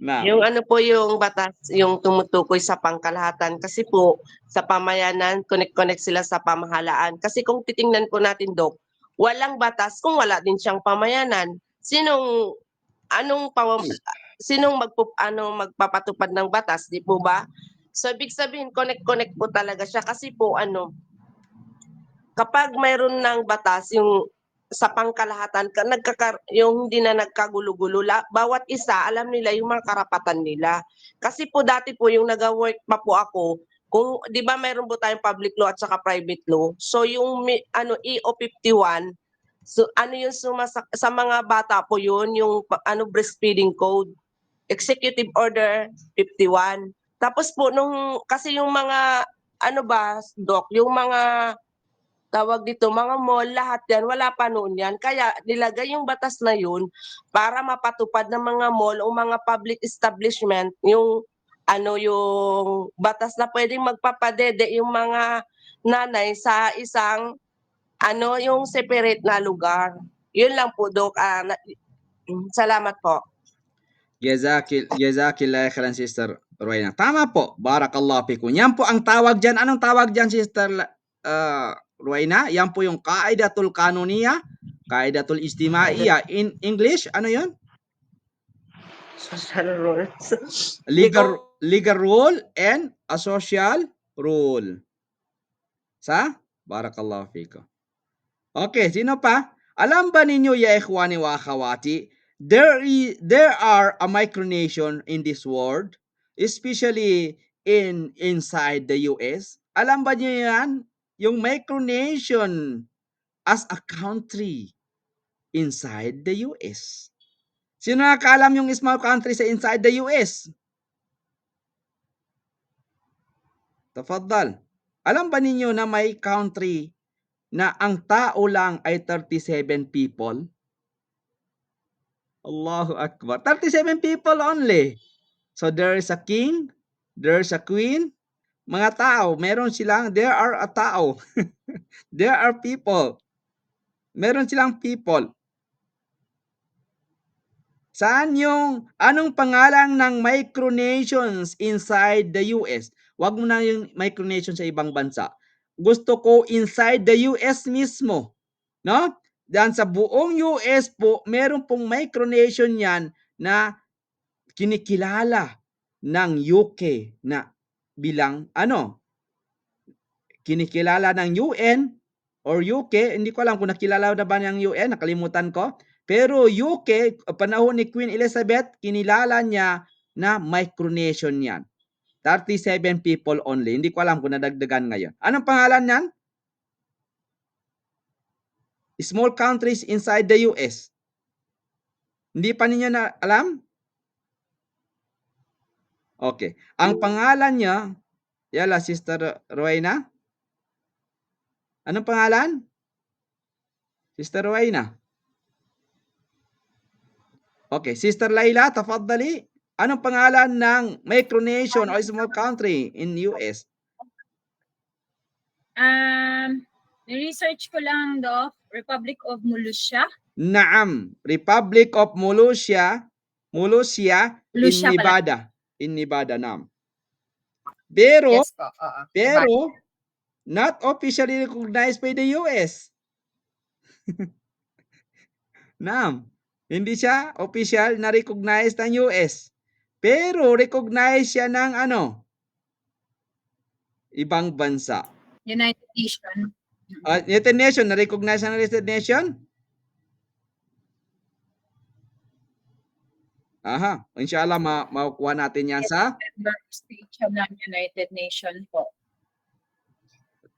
Naam. Yung ano po yung batas, yung tumutukoy sa pangkalahatan kasi po sa pamayanan, connect sila sa pamahalaan. Kasi kung titingnan po natin, Dok, walang batas kung wala din siyang pamayanan. Anong magpapatupad ng batas, di po ba? So ibig sabihin connect po talaga siya kasi po kapag mayroon ng batas yung sa pangkalahatan yung hindi na nagkagulo-gulo, bawat isa alam nila yung mga karapatan nila. Kasi po dati po yung naga-work pa po ako, kung 'di ba mayroon po tayong public law at saka private law. So yung EO 51, so ano yung sa mga bata po yun, yung breastfeeding code, Executive Order 51. Tapos po kasi yung mga Doc, yung mga tawag dito, mga mall, lahat yan, wala pa noon yan. Kaya nilagay yung batas na yun para mapatupad ng mga mall o mga public establishment yung batas na pwedeng magpapadede yung mga nanay sa isang yung separate na lugar. Yun lang po, Dok. Salamat po. Jazakillah khairan, Sister Rowena. Tama po. Barakallahu fikum. Yan po ang tawag dyan. Anong tawag dyan, Sister Rowena? Yan po yung Qaidatul Kanuniya, Qaidatul Ijtimaiya. In English, ano yun? Social rules. Legal rule and a social rule. Barakallahu fikum. Okay, sino pa? Alam ba ninyo, ya ikhwani wa akhawati, there are a micronation in this world, especially inside the US. Alam ba niyo yan? Yung micronation as a country inside the US. Sino nakakaalam yung small country sa inside the US? Tafaddal. Alam ba ninyo na may country na ang tao lang ay 37 people? Allahu Akbar. 37 people only. So there is a king, there's a queen, mga tao, there are a tao. There are people. Meron silang people. Anong pangalan ng micronations inside the US? Wag mo na yung micronation sa ibang bansa. Gusto ko inside the US mismo. No? Diyan sa buong US po, meron pong micronation yan na kinikilala ng UK na bilang kinikilala ng UN or UK, hindi ko alam kung nakilala na ba ng UN, nakalimutan ko. Pero UK, panahon ni Queen Elizabeth, kinilala niya na micronation yan. 37 people only. Hindi ko alam kung nadagdagan ngayon. Anong pangalan yan? Small countries inside the US. Hindi pa ninyo na alam? Okay. Ang pangalan niya, yala, Sister Rowena? Anong pangalan? Sister Rowena? Okay. Sister Layla, tafaddali. Anong pangalan ng micronation o small country in US? Research ko lang, Doc. Republic of Molossia. Naam. Republic of Molossia in Nevada. In Nevada, naam. Pero, yes, not officially recognized by the US. Naam. Hindi siya official na recognized ng US. Pero recognized siya ng ibang bansa. United Nations. United Nations, na-recognize ng United Nations? Aha, inshallah makukuha natin yan sa state siya ng United Nations po.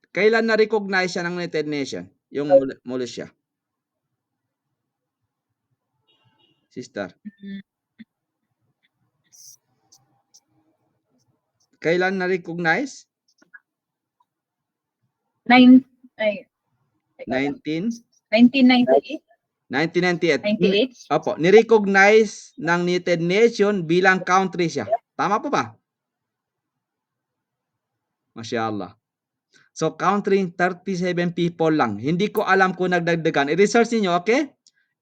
Kailan na-recognize siya ng United Nations? Yung Molossia. Sister. Kailan na-recognize? 1998. 1998. Opo, ni-recognize ng United Nations bilang country siya. Tama po ba? Masyaallah. So, country 37 people lang. Hindi ko alam kung nagdagdagan. I-research niyo, okay?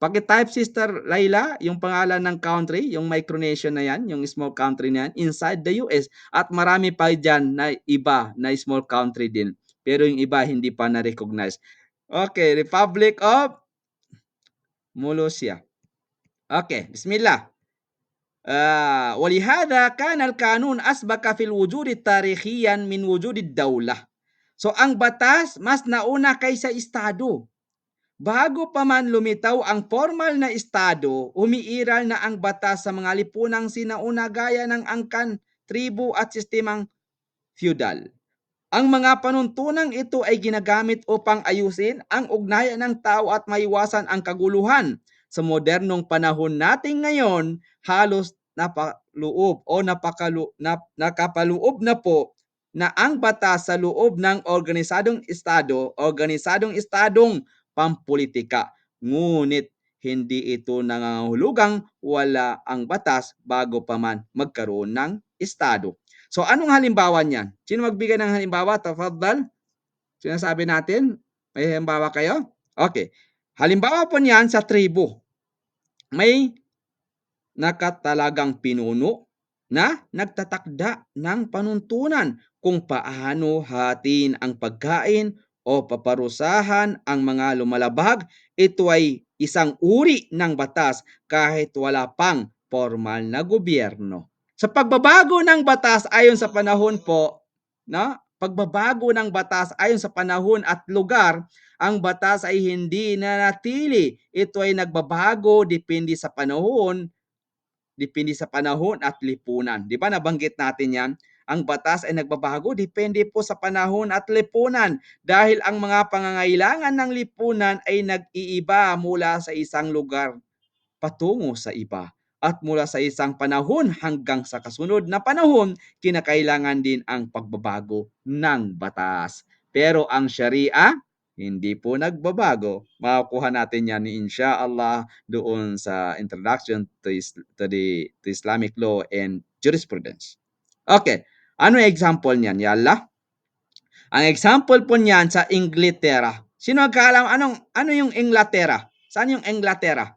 Paki-type Sister Laila yung pangalan ng country, yung Micronesian na yan, yung small country na yan, inside the US. At marami pa dyan na iba na small country din. Pero yung iba hindi pa na-recognize. Okay, Republic of Molossia. Okay, bismillah. ولهذا كان القانون أسبق في الوجود تاريخيا من وجود الدولة. So ang batas mas nauna kaysa estado. Bago pa man lumitaw ang formal na estado, umiiral na ang batas sa mga lipunang sinauna gaya ng angkan, tribu at sistemang feudal. Ang mga panuntunang ito ay ginagamit upang ayusin ang ugnayan ng tao at maiwasan ang kaguluhan. Sa modernong panahon natin ngayon, halos nakapaloob na po na ang batas sa loob ng organisadong estadong pampolitika. Ngunit hindi ito nangangahulugang wala ang batas bago pa man magkaroon ng estado. So anong halimbawa niyan? Sino magbigay ng halimbawa? Tafaddal. Sinasabi natin, may halimbawa kayo? Okay. Halimbawa po niyan sa tribu. May nakatalagang pinuno na nagtatakda ng panuntunan kung paano hatiin ang pagkain o paparusahan ang mga lumalabag. Ito ay isang uri ng batas kahit wala pang formal na gobyerno. Sa pagbabago ng batas ayon sa panahon po, no? Pagbabago ng batas ayon sa panahon at lugar, ang batas ay hindi nanatili. Ito ay nagbabago depende sa panahon at lipunan. Di ba nabanggit natin yan? Ang batas ay nagbabago depende po sa panahon at lipunan dahil ang mga pangangailangan ng lipunan ay nag-iiba mula sa isang lugar patungo sa iba. At mula sa isang panahon hanggang sa kasunod na panahon, kinakailangan din ang pagbabago ng batas. Pero ang Sharia, hindi po nagbabago. Makukuha natin yan inshallah doon sa Introduction to Islamic Law and Jurisprudence. Okay, ano example niyan? Yalla. Ang example po niyan sa Inglaterra. Sino nagkaalam ano yung Inglaterra? Saan yung Inglaterra?